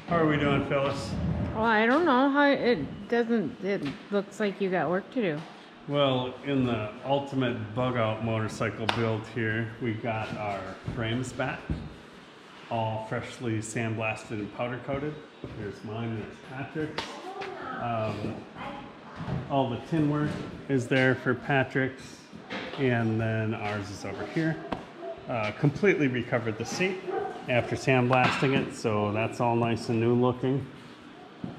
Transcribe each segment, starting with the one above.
How are we doing, Phyllis? Well, I don't know how it looks like you got work to do. Well, in the ultimate bug-out motorcycle build here, we got our frames back, all freshly sandblasted and powder coated. There's mine, there's Patrick's. All the tin work is there for Patrick's, and then ours is over here. Completely recovered the seat after sandblasting it, so that's all nice and new looking.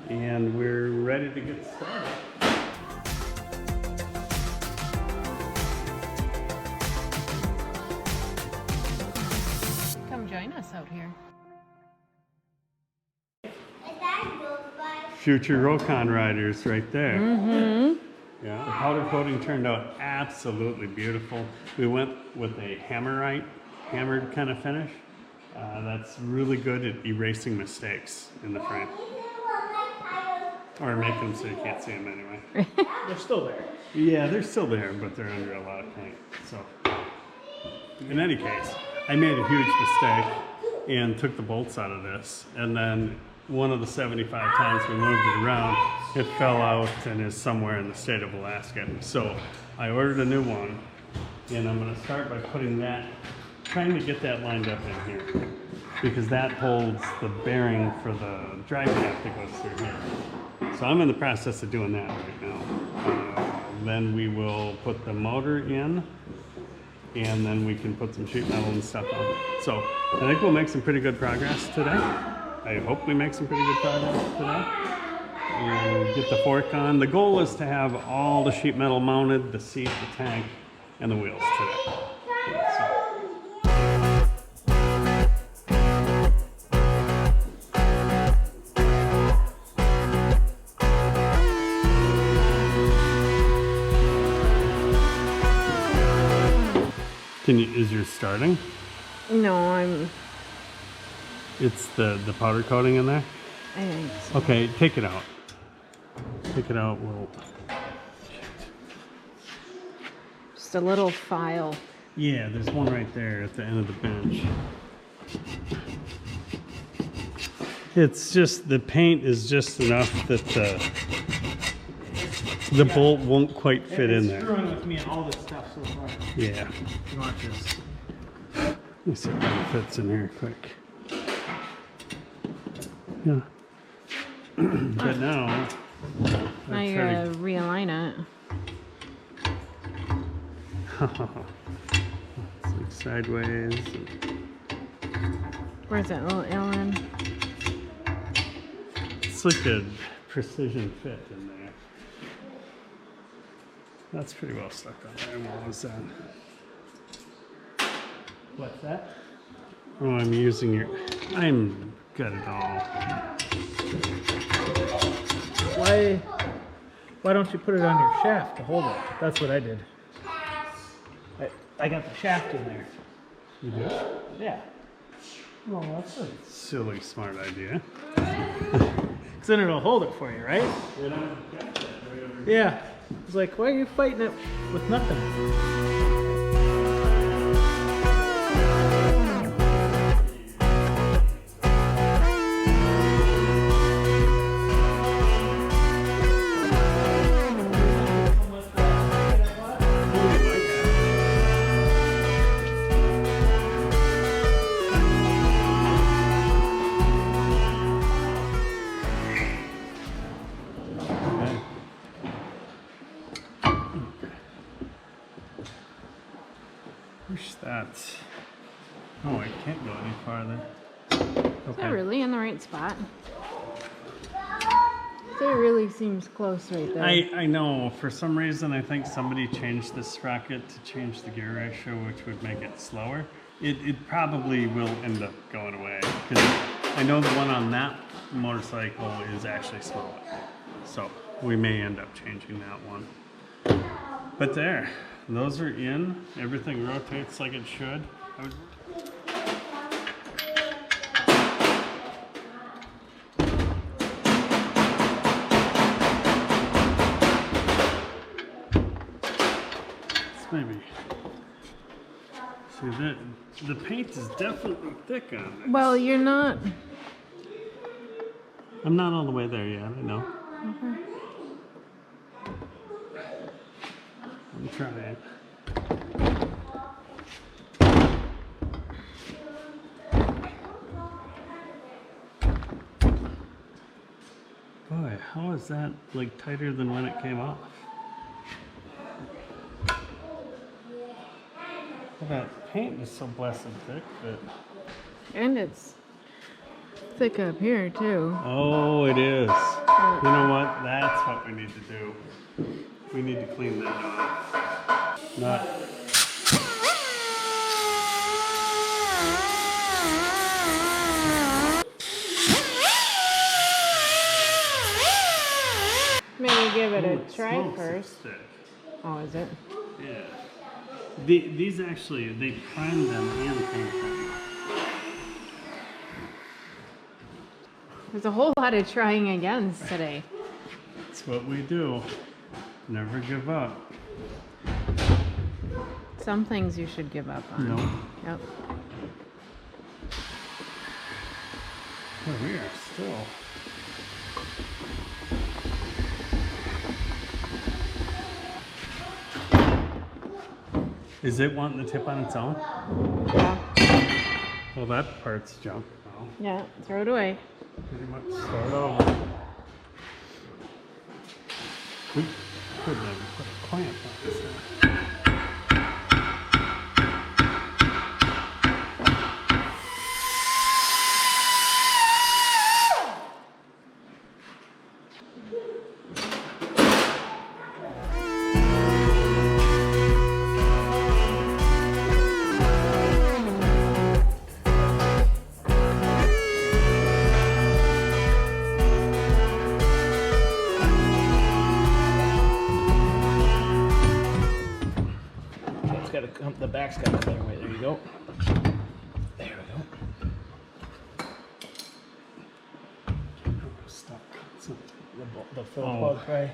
And we're ready to get started. Come join us out here. Future Rokon riders right there. Mm-hmm. Yeah, the powder coating turned out absolutely beautiful. We went with a hammered kind of finish. That's really good at erasing mistakes in the frame. Or make them so you can't see them anyway. They're still there. Yeah, they're still there, but they're under a lot of paint. So, in any case, I made a huge mistake and took the bolts out of this. And then one of the 75 times we moved it around, it fell out and is somewhere in the state of Alaska. So I ordered a new one, and I'm going to start by putting that, trying to get that lined up in here, because that holds the bearing for the drive shaft that goes through here. So I'm in the process of doing that right now. Then we will put the motor in, and then we can put some sheet metal and stuff on. So I think we'll make some pretty good progress today. I hope we make some pretty good progress today. And get the fork on. The goal is to have all the sheet metal mounted, the seat, the tank, and the wheels today. So. Is yours starting? No, It's the powder coating in there? I think so. Okay, take it out. Take it out, we'll... Just a little file. Yeah, there's one right there at the end of the bench. It's just, the paint is just enough that the bolt won't quite fit in there. It's screwing with me and all this stuff so far. Yeah. Watch this. Let me see if that fits in here quick. Yeah. But now... Now you gotta realign it. It's like sideways. Where's that little L in? It's like a precision fit in there. That's pretty well stuck on there. What was that? What's that? Oh, I'm using your... I'm good at all. Why don't you put it on your shaft to hold it? That's what I did. I got the shaft in there. You do? Yeah. Well, that's a... Silly, smart idea. Because then it'll hold it for you, right? Yeah. It's like, why are you fighting it with nothing? Push that. Oh, I can't go any farther. Is that really in the right spot? It really seems close right there. I know. For some reason, I think somebody changed this sprocket to change the gear ratio, which would make it slower. It probably will end up going away, because I know the one on that motorcycle is actually smaller. So we may end up changing that one. But there, those are in. Everything rotates like it should. Maybe. See, the paint is definitely thick on this. Well, you're not. I'm not all the way there yet, I know. Okay. I'm trying. Boy, how is that like tighter than when it came off? Well, that paint is so blessed thick that... And it's thick up here too. Oh, it is. You know what? That's what we need to do. We need to clean that off. Not... Maybe give it Oh, a it try smokes, first. it's thick. Oh, is it? Yeah. These actually, they prime them and paint them. There's a whole lot of trying agains today. That's what we do. Never give up. Some things you should give up on. No. Yep. Oh, we are still. Is it wanting to tip on its own? Yeah. Well, that part's junk now. Yeah, throw it away. Pretty much start over. We could never put a clamp on this thing. It's got to come. The back's got to come right. There you go. There we go. Stop. So, The fill Oh. plug tray.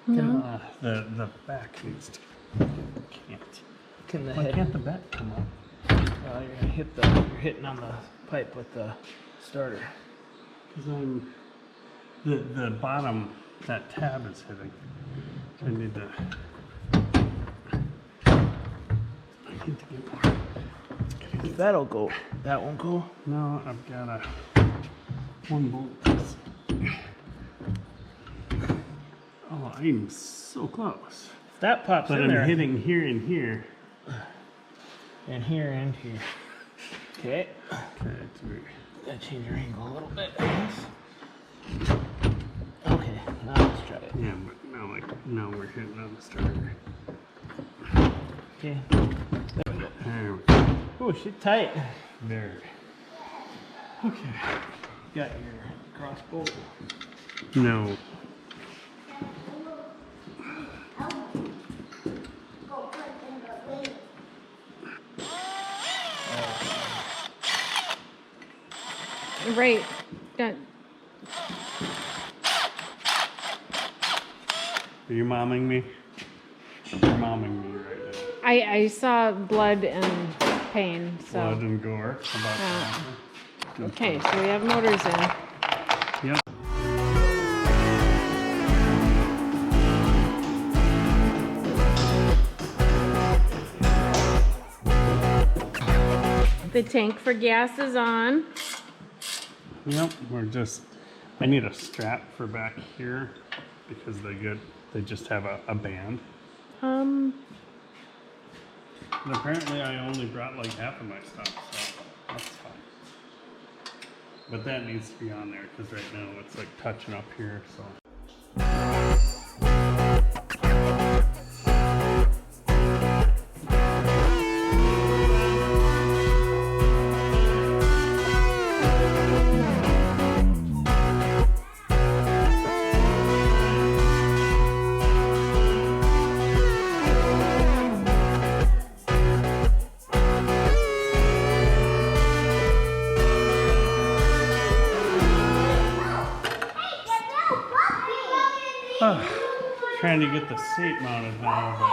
No. the back needs to. Can't. Can the Why head? can't the back come up? You're gonna hit the. You're hitting on the pipe with the starter. Because I'm the bottom, that tab is hitting. I need to get more. That'll go. That won't go. No, I've got one bolt. Oh, I'm so close. If that pops But in I'm there. hitting here and here. And here and here. Okay. Okay, Gotta change your angle a little bit, I guess. Okay, now let's try it. yeah, but now we're hitting on the starter. Okay. There we go. There we go. Oh, she's tight. There. Okay. Got your cross bolt. No. Right. That, Are you momming me? You're momming me right now. I saw blood and pain, so. Blood and gore. How about Yeah. that? Okay, so we have motors in. Yep. The tank for gas is on. Yep. I need a strap for back here because they just have a band. Um, And apparently I only brought like half of my stuff, so that's fine. But that needs to be on there because right now it's like touching up here, so. Trying to get the seat mounted now, but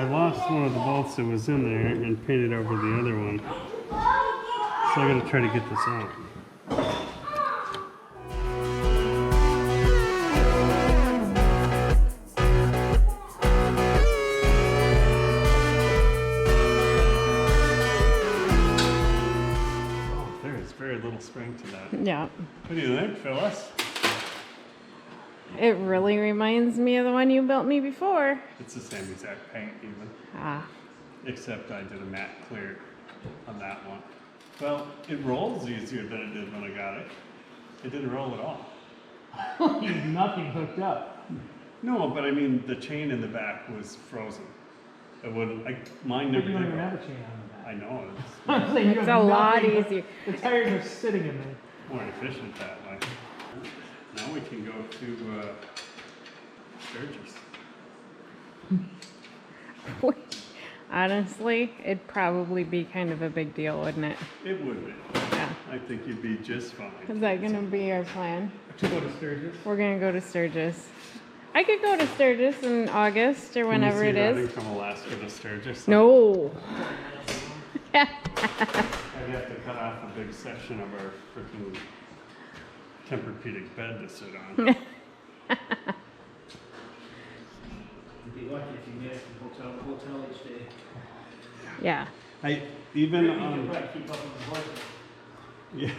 I lost one of the bolts that was in there and painted over the other one. So I gotta try to get this out. There's very little spring to that. Yeah. What do you think, Phyllis? It really reminds me of the one you built me before. It's the same exact paint even, Ah. except I did a matte clear on that one. Well, it rolls easier than it did when I got it. It didn't roll at all. Nothing hooked up. No, but I mean, the chain in the back was frozen. It wouldn't, mine never You don't did even roll. have a chain on the back. I know, I'm saying you It's have a lot nothing but- easier. The tires are sitting in there. it's more efficient that way. Now we can go to Sturgis. Honestly, it'd probably be kind of a big deal, wouldn't it? It would be. Yeah. I think you'd be just fine. Is that gonna be our plan? To go to Sturgis. We're gonna go to Sturgis. I could go to Sturgis in August or whenever it Can you is. see riding from Alaska to Sturgis? No. I'd have to cut off a big section of our freaking Tempur-Pedic bed to sit on. You'd be lucky if you missed the hotel each day. Yeah. I even You could on probably keep up with the horses. yeah,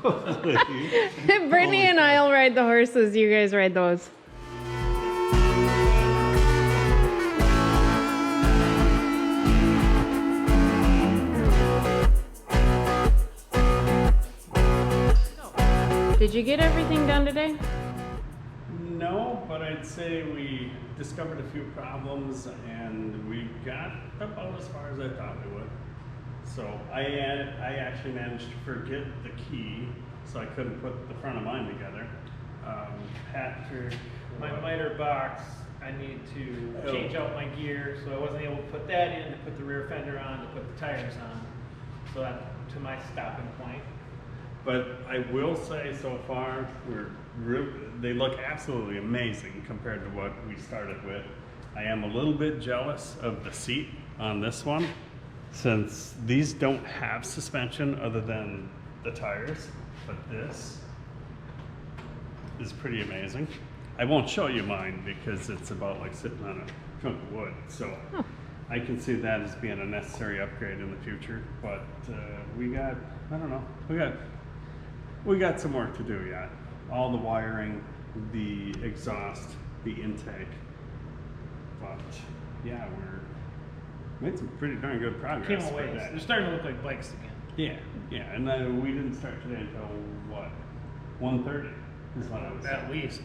probably. Brittany and I'll ride the horses. You guys ride those. Did you get everything done today? No, but I'd say we discovered a few problems and we got about as far as I thought we would. So I actually managed to forget the key, so I couldn't put the front of mine together. Patrick, My miter box, I need to change out my gear, so I wasn't able to put that in, to put the rear fender on, to put the tires on. So that to my stopping point. but I will say so far they look absolutely amazing compared to what we started with. I am a little bit jealous of the seat on this one, since these don't have suspension other than the tires, but this is pretty amazing. I won't show you mine because it's about like sitting on a chunk of wood, so I can see that as being a necessary upgrade in the future, but we got, I don't know, we got some work to do yet. All the wiring, the exhaust, the intake, but yeah, we made some pretty darn good progress. Came a for ways. that. They're starting to look like bikes again. Yeah, and we didn't start today until what? 1:30 is what I was At saying. least.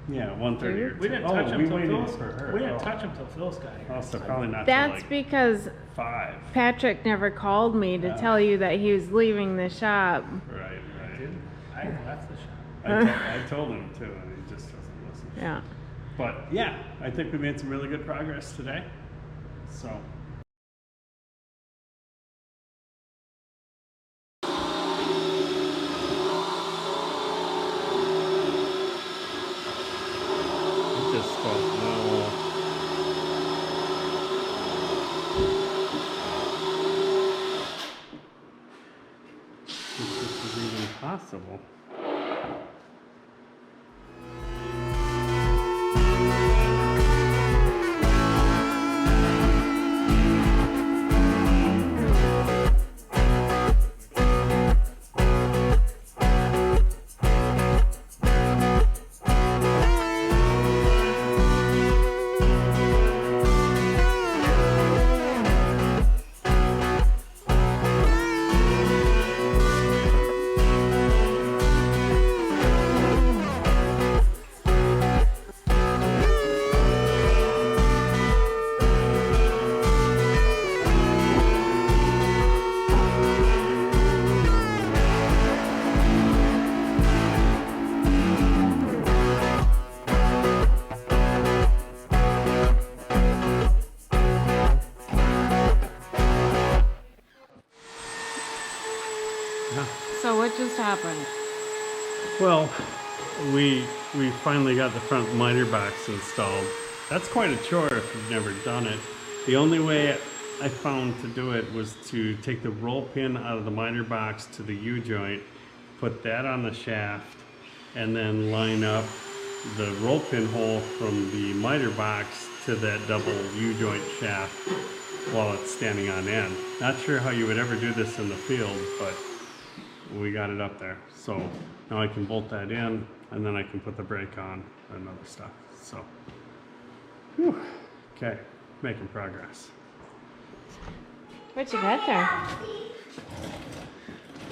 Yeah, 1:30 or We didn't 2. touch them we till waited Phyllis. for her. We didn't touch them till Phyllis got here. Also, probably not till That's like because 5. Patrick never called me to Yeah. tell you that he was leaving the shop. Right. I left the shop. I told him too, and he just doesn't listen. Yeah. But yeah, I think we made some really good progress today. So. I just don't know. If this is even possible. So what just happened? Well, we finally got the front miter box installed. That's quite a chore if you've never done it. The only way I found to do it was to take the roll pin out of the miter box to the U-joint, put that on the shaft, and then line up the roll pin hole from the miter box to that double U-joint shaft while it's standing on end. Not sure how you would ever do this in the field, but we got it up there. So now I can bolt that in, and then I can put the brake on and other stuff. So, whew. Okay, making progress. What you got there?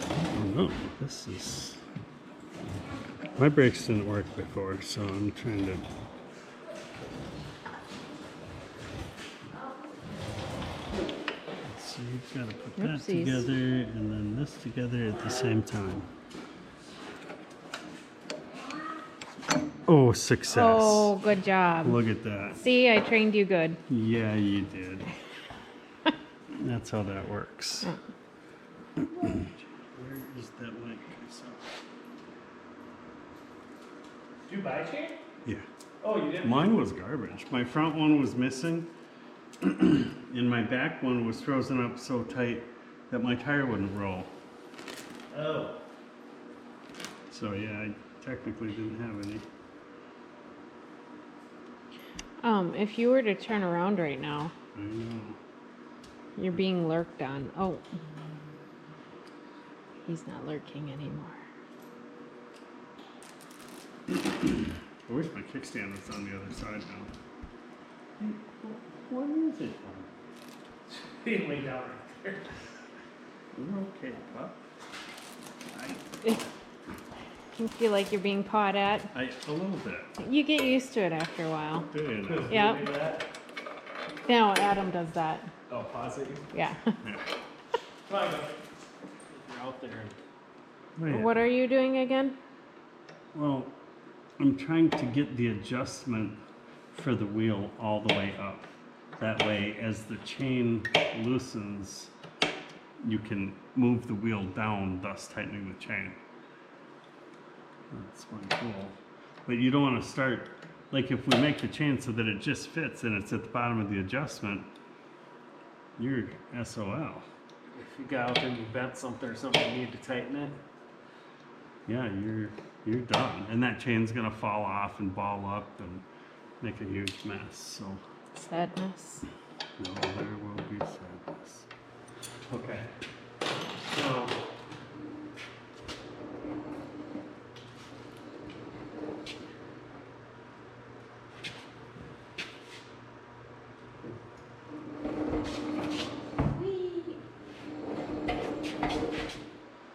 Oh no, this is... My brakes didn't work before, so I'm trying to... So you've got to put that Oopsies. together and then this together at the same time. Oh, success. Oh, good job. Look at that. See, I trained you good. Yeah, you did. That's how that works. Where is that mic? Did you buy a chain? Yeah. Oh, you did? Mine was garbage. My front one was missing, and my back one was frozen up so tight that my tire wouldn't roll. Oh. So yeah, I technically didn't have any. If you were to turn around right now, I know. you're being lurked on. Oh. He's not lurking anymore. I wish my kickstand was on the other side now. What is it? He lay down right there. You're okay, pup. You feel like you're being pawed at? A little bit. You get used to it after a while. Do you know? Yeah. Look at that. No, Adam does that. Oh, pause it. Yeah. Yeah. Come on, go. You're out there. Oh, yeah. What are you doing again? Well, I'm trying to get the adjustment for the wheel all the way up. That way, as the chain loosens, you can move the wheel down, thus tightening the chain. That's one cool. But you don't want to start, like if we make the chain so that it just fits and it's at the bottom of the adjustment, you're SOL. If you got out there and you bent something or something you need to tighten it. Yeah, you're done. And that chain's gonna fall off and ball up and make a huge mess. So Sadness. no, there will be sadness. Okay. So,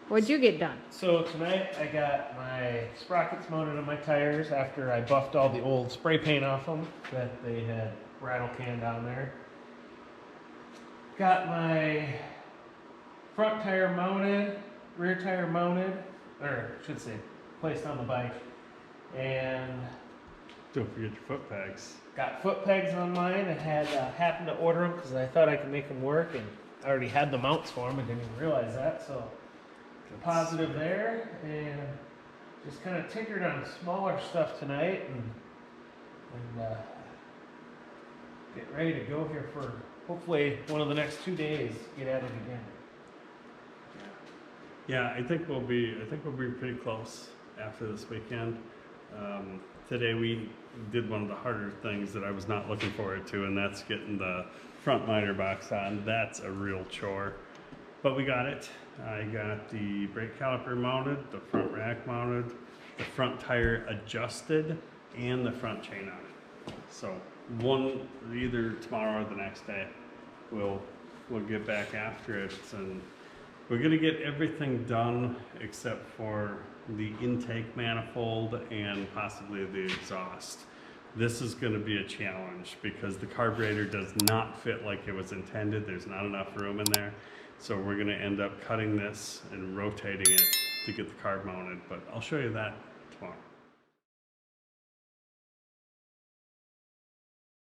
What'd you get done? so tonight I got my sprockets mounted on my tires after I buffed all the old spray paint off them that they had rattle canned on there. Got my front tire mounted, rear tire mounted, or I should say placed on the bike, and Don't forget your foot pegs. got foot pegs on mine. I had happened to order them because I thought I could make them work, and I already had the mounts for them. I didn't even realize that, so positive there, and just kind of tinkered on smaller stuff tonight, and get ready to go here for hopefully one of the next 2 days. Get at it again. Yeah, I think we'll be pretty close after this weekend. Today we did one of the harder things that I was not looking forward to, and that's getting the front miter box on. That's a real chore, but we got it. I got the brake caliper mounted, the front rack mounted, the front tire adjusted, and the front chain on. So one, either tomorrow or the next day, we'll get back after it, and we're gonna get everything done except for the intake manifold and possibly the exhaust. This is gonna be a challenge because the carburetor does not fit like it was intended. There's not enough room in there. So we're gonna end up cutting this and rotating it to get the carb mounted, but I'll show you that tomorrow.